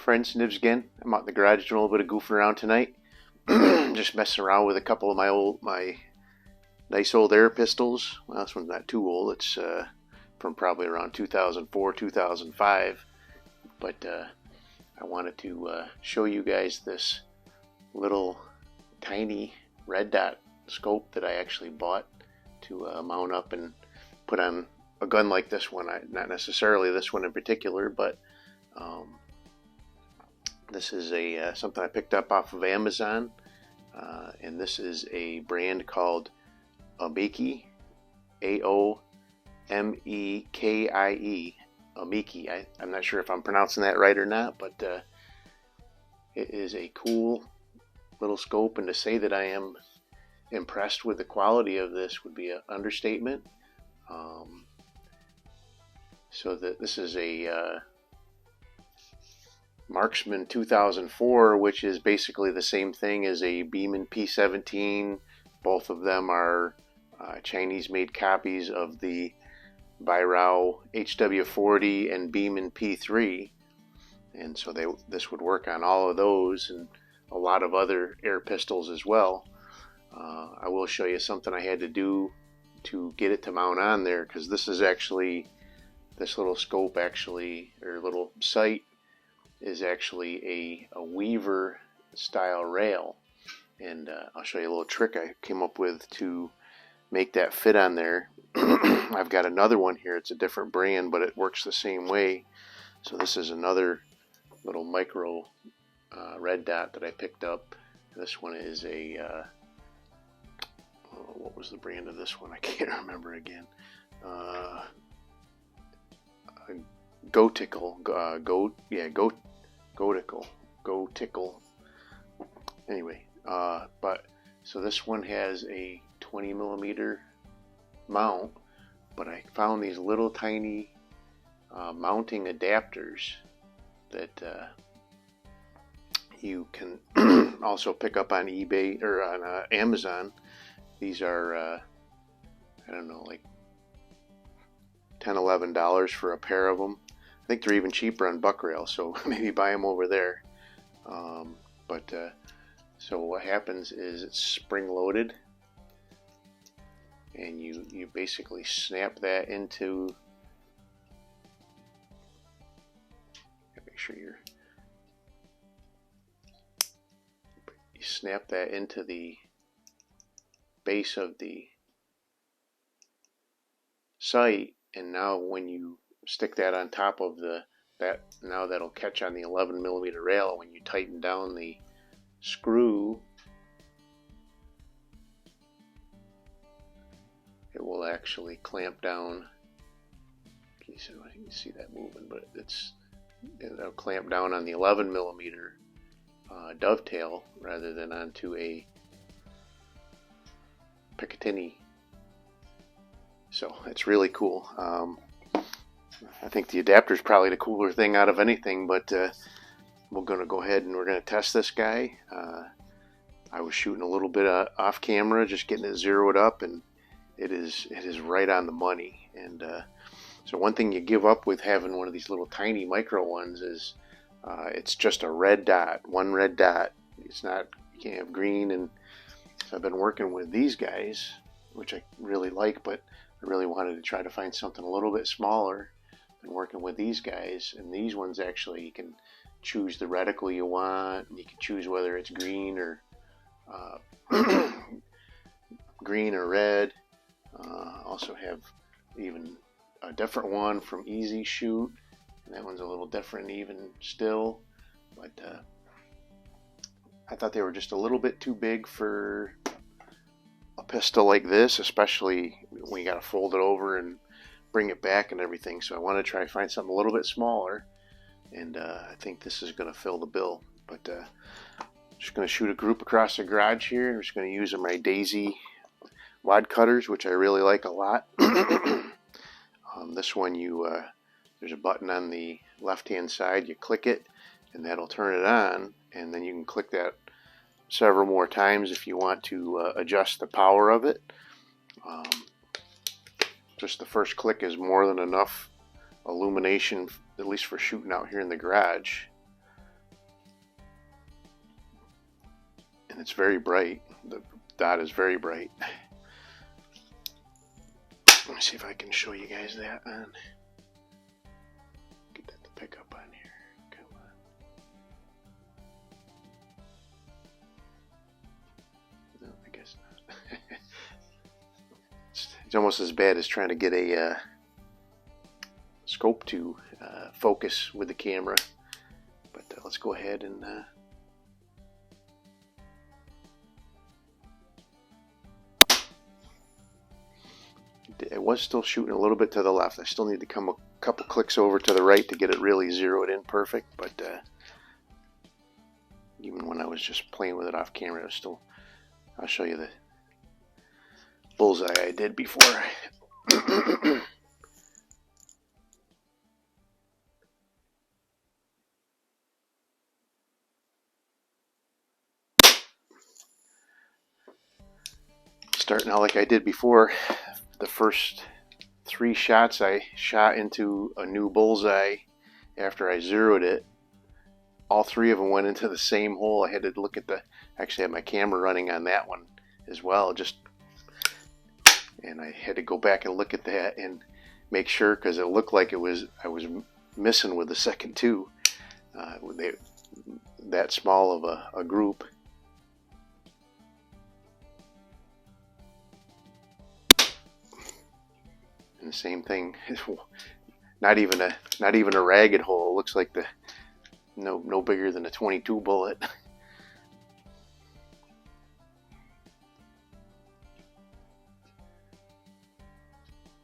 friends, Nibs again. I'm out in the garage doing a little bit of goofing around tonight. Just messing around with a couple of my nice old air pistols. Well, this one's not too old. It's from probably around 2004, 2005. But I wanted to show you guys this little tiny red dot scope that I actually bought to mount up and put on a gun like this one. Not necessarily this one in particular, but this is something I picked up off of Amazon, and this is a brand called Aomekie, A-O-M-E-K-I-E, Aomekie. I'm not sure if I'm pronouncing that right or not, but it is a cool little scope, and to say that I am impressed with the quality of this would be an understatement. So that this is a Marksman 2004, which is basically the same thing as a Beeman P17. Both of them are Chinese-made copies of the Weihrauch HW40 and Beeman P3, and so this would work on all of those and a lot of other air pistols as well. I will show you something I had to do to get it to mount on there, because this little scope or little sight is actually a Weaver style rail, and I'll show you a little trick I came up with to make that fit on there. I've got another one here. It's a different brand, but it works the same way. So this is another little micro red dot that I picked up. This one is a what was the brand of this one? I can't remember again. Goticle. Goticle. Anyway, but so this one has a 20 millimeter mount, but I found these little tiny mounting adapters that you can also pick up on eBay or on Amazon. These are I don't know, like $10-11 for a pair of them. I think they're even cheaper on Buckrail, so maybe buy them over there. So what happens is it's spring loaded, and you basically snap that into, make sure you snap that into the base of the sight, and now when you stick that on top of now that'll catch on the 11 millimeter rail. When you tighten down the screw, it will actually clamp down. Okay, so I can see that moving, but it'll clamp down on the 11 millimeter dovetail rather than onto a Picatinny. So it's really cool. I think the adapter is probably the cooler thing out of anything, but we're going to go ahead and we're going to test this guy. I was shooting a little bit off camera, just getting it zeroed up, and it is right on the money. And so one thing you give up with having one of these little tiny micro ones is it's just a red dot, one red dot. It's not, you can't have green. And so I've been working with these guys, which I really like, but I really wanted to try to find something a little bit smaller. And working with these guys, and these ones actually you can choose the reticle you want, and you can choose whether it's green or green or red. Also have even a different one from Easy Shoot, and that one's a little different even still, but I thought they were just a little bit too big for a pistol like this, especially when you got to fold it over and bring it back and everything. So I want to try to find something a little bit smaller, and I think this is going to fill the bill. But just going to shoot a group across the garage here. I'm just going to use my Daisy wad cutters, which I really like a lot. This one, there's a button on the left hand side. You click it and that'll turn it on, and then you can click that several more times if you want to adjust the power of it. Just the first click is more than enough illumination, at least for shooting out here in the garage. and it's very bright. The dot is very bright. Let me see if I can show you guys that on. Get that to pick up on here. Come on. No, I guess not. It's almost as bad as trying to get a scope to focus with the camera. But let's go ahead and it was still shooting a little bit to the left. I still need to come a couple clicks over to the right to get it really zeroed in perfect, but even when I was just playing with it off camera, it was still, I'll show you the bullseye I did before. Starting out like I did before, the first 3 shots I shot into a new bullseye after I zeroed it. All 3 of them went into the same hole. I had to look at actually had my camera running on that one as well, and I had to go back and look at that and make sure, because it looked like I was missing with the second 2. That small of a group. And the same thing, not even a ragged hole. It looks like no bigger than a 22 bullet.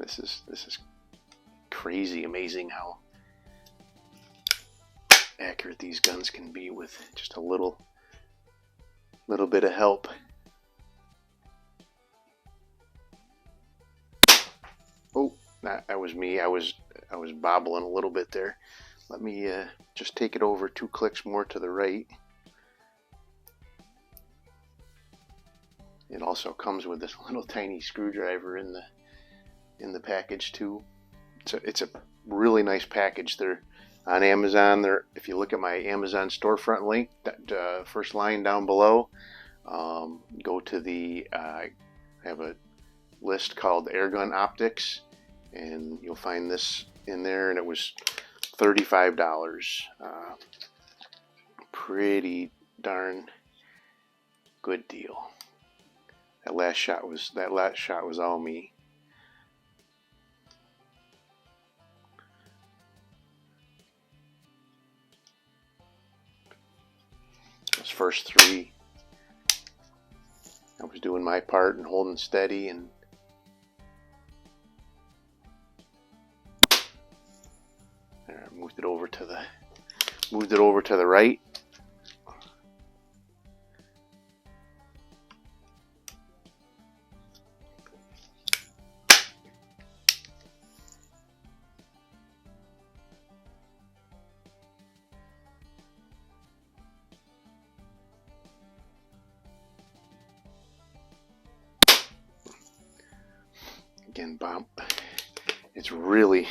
This is crazy amazing how accurate these guns can be with just a little bit of help. Oh, that was me. I was bobbling a little bit there. Let me just take it over 2 clicks more to the right. It also comes with this little tiny screwdriver in the package too. It's a really nice package. They're on Amazon. If you look at my Amazon storefront link, that first line down below, go to I have a list called Airgun Optics, and you'll find this in there, and it was $35. Pretty darn good deal. That last shot was all me. Those first 3, I was doing my part and holding steady, and moved it over to the right. Again, bomb. It's really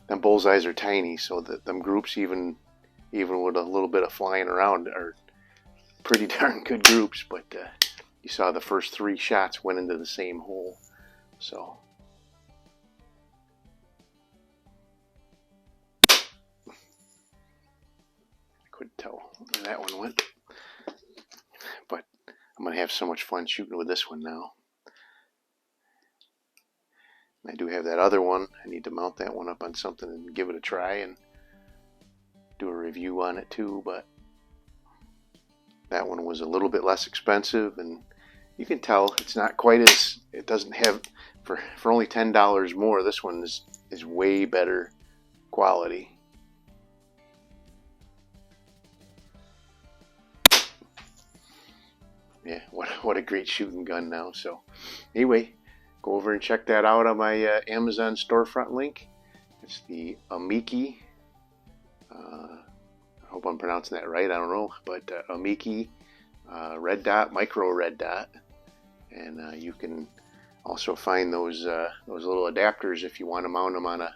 them bullseyes are tiny, so that them groups, even with a little bit of flying around, are pretty darn good groups. But you saw the first 3 shots went into the same hole, so I couldn't tell where that one went. But I'm gonna have so much fun shooting with this one now. I do have that other one. I need to mount that one up on something and give it a try and do a review on it too, but that one was a little bit less expensive, and you can tell it's not quite as, it doesn't have, for only $10 more, this one is way better quality. Yeah, what a great shooting gun now. So anyway, go over and check that out on my Amazon storefront link. It's the Aomekie. I hope I'm pronouncing that right. I don't know, but Aomekie red dot, micro red dot, and you can also find those little adapters if you want to mount them on a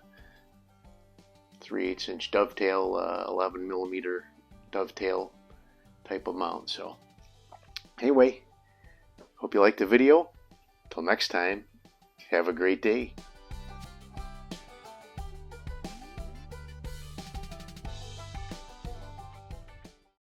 3/8 inch dovetail, 11mm dovetail type of mount. So anyway, hope you liked the video. Till next time, have a great day.